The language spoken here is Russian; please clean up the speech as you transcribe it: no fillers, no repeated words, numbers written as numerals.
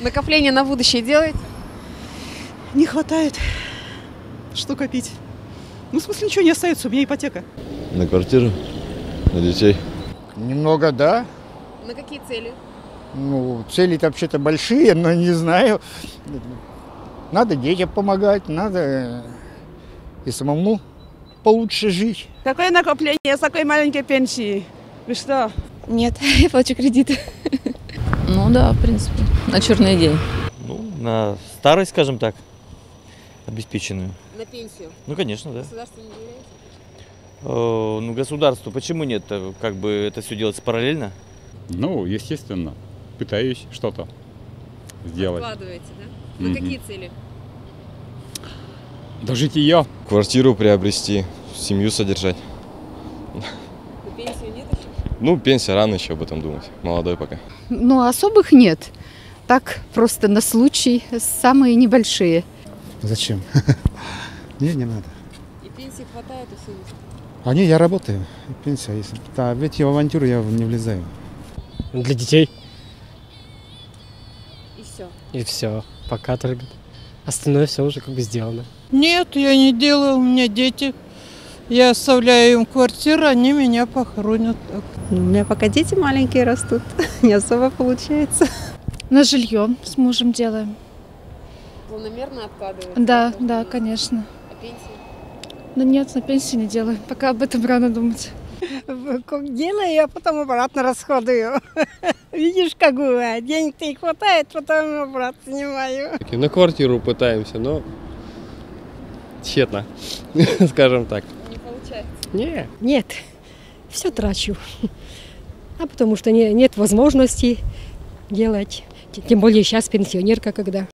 Накопление на будущее делаете? Не хватает. Что копить? Ну, в смысле, ничего не остается, у меня ипотека. На квартиру, на детей. Немного, да. На какие цели? Ну, цели-то вообще-то большие, но не знаю. Надо детям помогать, надо и самому получше жить. Какое накопление с такой маленькой пенсии? Вы что? Нет, я плачу кредиты. Ну да, в принципе, на черный день. Ну, на старость, скажем так, обеспеченную. На пенсию? Ну, конечно, да. Государство не доверяете? Ну, государству почему нет? Как бы это все делается параллельно? Ну, естественно, пытаюсь что-то сделать. Откладываете, да? На какие цели? Дожить ее. Квартиру приобрести, семью содержать. На пенсию нет еще? Ну, пенсия, рано еще об этом думать. Молодой пока. Ну, особых нет. Так, просто на случай, самые небольшие. Зачем? Не надо. И пенсии хватает у семьи? А не, я работаю. Пенсия есть. Да, в эти авантюры я не влезаю. Для детей. И все? И все. Пока только. Остальное все уже как бы сделано. Нет, я не делаю, у меня дети. Я оставляю им квартиру, они меня похоронят. У меня пока дети маленькие растут, не особо получается. На жилье с мужем делаем. Планомерно откладываете? Да, конечно. А пенсии? Но нет, на пенсии не делаем. Пока об этом рано думать. Делаю, а потом обратно расходую. Видишь, как бывает. Денег-то не хватает, потом обратно снимаю. На квартиру пытаемся, но тщетно, скажем так. Не получается? Нет, все трачу. А потому что нет возможности делать. Тем более сейчас пенсионерка когда.